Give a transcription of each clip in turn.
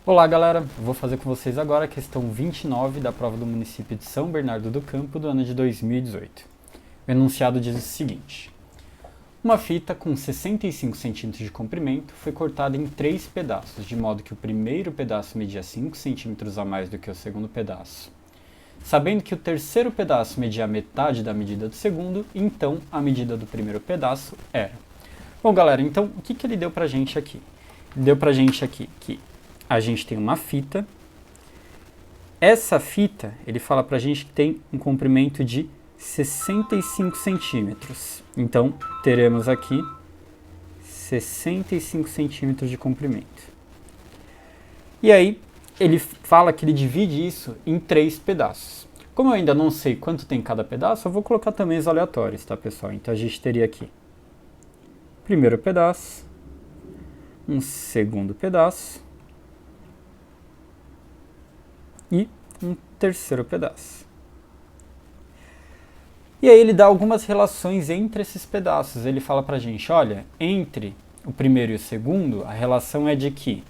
Olá galera, eu vou fazer com vocês agora a questão 29 da prova do município de São Bernardo do Campo do ano de 2018. O enunciado diz o seguinte: uma fita com 65 centímetros de comprimento foi cortada em 3 pedaços, de modo que o primeiro pedaço media 5 centímetros a mais do que o segundo pedaço. Sabendo que o terceiro pedaço media a metade da medida do segundo, então a medida do primeiro pedaço era. Bom galera, então o que ele deu pra gente aqui? Deu pra gente aqui que a gente tem uma fita. Essa fita, ele fala pra gente que tem um comprimento de 65 centímetros. Então, teremos aqui 65 centímetros de comprimento. E aí, ele fala que ele divide isso em 3 pedaços. Como eu ainda não sei quanto tem cada pedaço, eu vou colocar também os aleatórios, tá, pessoal? Então, a gente teria aqui primeiro pedaço, um segundo pedaço, e um terceiro pedaço. E aí ele dá algumas relações entre esses pedaços. Ele fala pra gente, olha, entre o primeiro e o segundo, a relação é de que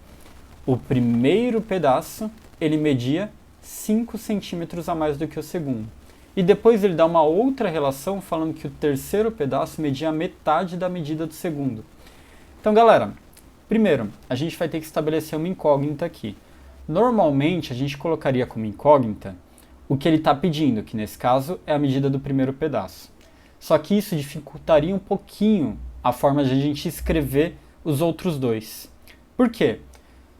o primeiro pedaço, ele media 5 centímetros a mais do que o segundo. E depois ele dá uma outra relação falando que o terceiro pedaço media a metade da medida do segundo. Então, galera, primeiro, a gente vai ter que estabelecer uma incógnita aqui. Normalmente, a gente colocaria como incógnita o que ele está pedindo, que nesse caso é a medida do primeiro pedaço. Só que isso dificultaria um pouquinho a forma de a gente escrever os outros dois. Por quê?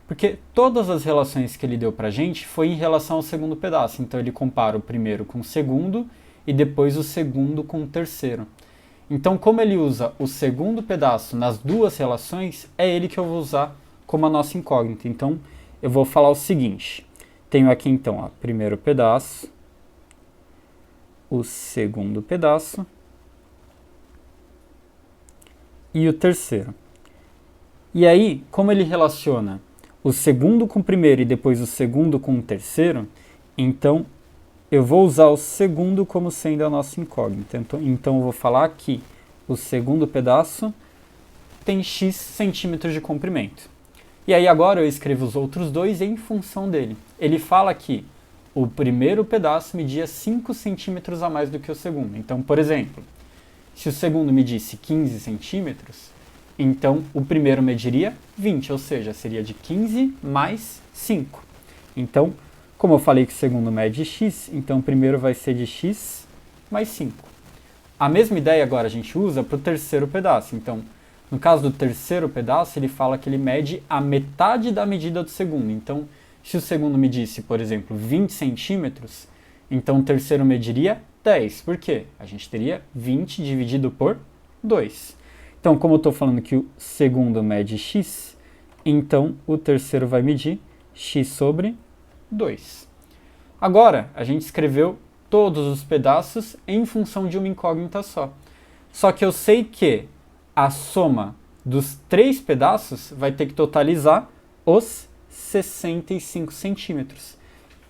Porque todas as relações que ele deu para a gente foi em relação ao segundo pedaço. Então, ele compara o primeiro com o segundo e depois o segundo com o terceiro. Então, como ele usa o segundo pedaço nas duas relações, é ele que eu vou usar como a nossa incógnita. Então, eu vou falar o seguinte, tenho aqui então o primeiro pedaço, o segundo pedaço e o terceiro. E aí, como ele relaciona o segundo com o primeiro e depois o segundo com o terceiro, então eu vou usar o segundo como sendo a nossa incógnita. Então eu vou falar que o segundo pedaço tem x centímetros de comprimento. E aí agora eu escrevo os outros dois em função dele. Ele fala que o primeiro pedaço media 5 centímetros a mais do que o segundo. Então, por exemplo, se o segundo medisse 15 centímetros, então o primeiro mediria 20, ou seja, seria de 15 mais 5. Então, como eu falei que o segundo mede x, então o primeiro vai ser de x mais 5. A mesma ideia agora a gente usa para o terceiro pedaço. Então, no caso do terceiro pedaço, ele fala que ele mede a metade da medida do segundo. Então, se o segundo medisse, por exemplo, 20 centímetros, então o terceiro mediria 10. Por quê? A gente teria 20 dividido por 2. Então, como eu estou falando que o segundo mede x, então o terceiro vai medir x sobre 2. Agora, a gente escreveu todos os pedaços em função de uma incógnita só. Só que eu sei que a soma dos 3 pedaços vai ter que totalizar os 65 centímetros.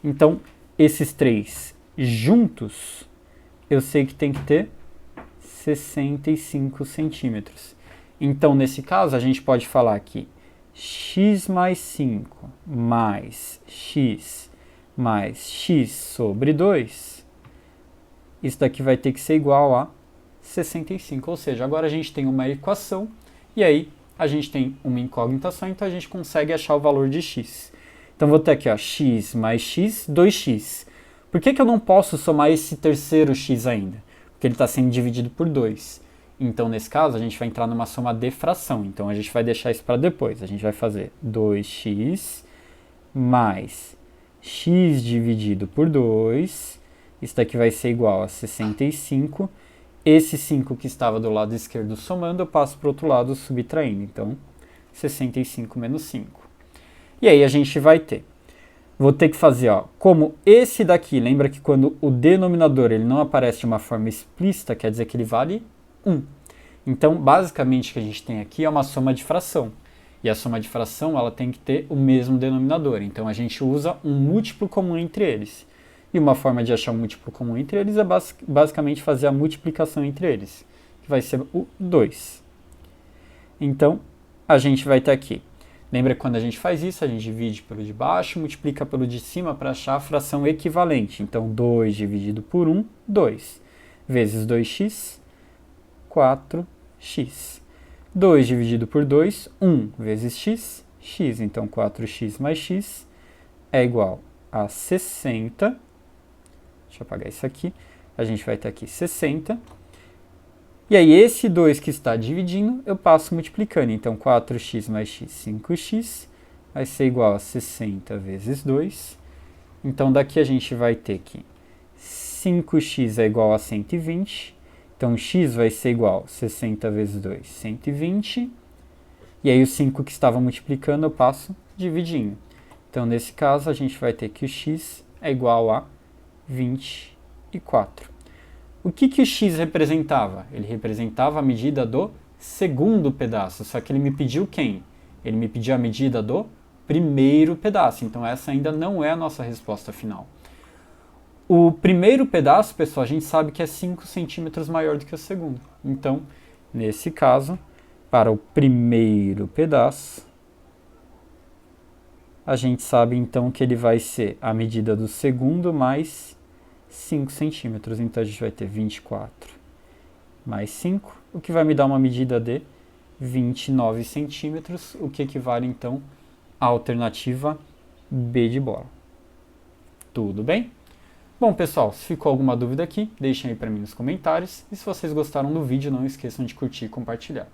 Então, esses 3 juntos, eu sei que tem que ter 65 centímetros. Então, nesse caso, a gente pode falar que x mais 5 mais x sobre 2, isso daqui vai ter que ser igual a 65, ou seja, agora a gente tem uma equação e aí a gente tem uma incógnita só, então a gente consegue achar o valor de x. Então vou ter aqui ó, x mais x, 2x. Por que eu não posso somar esse terceiro x ainda? Porque ele está sendo dividido por 2. Então nesse caso a gente vai entrar numa soma de fração, então a gente vai deixar isso para depois. A gente vai fazer 2x mais x dividido por 2, isso daqui vai ser igual a 65. Esse 5 que estava do lado esquerdo somando, eu passo para o outro lado subtraindo. Então, 65 menos 5. E aí a gente vai ter. Vou ter que fazer, ó, como esse daqui, lembra que quando o denominador ele não aparece de uma forma explícita, quer dizer que ele vale 1. Então, basicamente, o que a gente tem aqui é uma soma de fração. E a soma de fração ela tem que ter o mesmo denominador. Então, a gente usa um múltiplo comum entre eles. E uma forma de achar um múltiplo comum entre eles é basicamente fazer a multiplicação entre eles, que vai ser o 2. Então, a gente vai ter aqui Lembra que quando a gente faz isso, a gente divide pelo de baixo, multiplica pelo de cima para achar a fração equivalente. Então, 2 dividido por 1, 2. Vezes 2x, 4x. 2 dividido por 2, 1 vezes x, x. Então, 4x mais x é igual a 60. Deixa eu apagar isso aqui. A gente vai ter aqui 60. E aí, esse 2 que está dividindo, eu passo multiplicando. Então, 4x mais x, 5x, vai ser igual a 60 vezes 2. Então, daqui a gente vai ter que 5x é igual a 120. Então, x vai ser igual a 60 vezes 2, 120. E aí, o 5 que estava multiplicando, eu passo dividindo. Então, nesse caso, a gente vai ter que o x é igual a 24. O que o x representava? Ele representava a medida do segundo pedaço, só que ele me pediu quem? Ele me pediu a medida do primeiro pedaço, então essa ainda não é a nossa resposta final. O primeiro pedaço, pessoal, a gente sabe que é 5 centímetros maior do que o segundo. Então, nesse caso, para o primeiro pedaço, a gente sabe então que ele vai ser a medida do segundo mais 5 centímetros. Então a gente vai ter 24 mais 5, o que vai me dar uma medida de 29 centímetros, o que equivale então à alternativa B de bola. Tudo bem? Bom, pessoal, se ficou alguma dúvida aqui, deixem aí para mim nos comentários. E se vocês gostaram do vídeo, não esqueçam de curtir e compartilhar.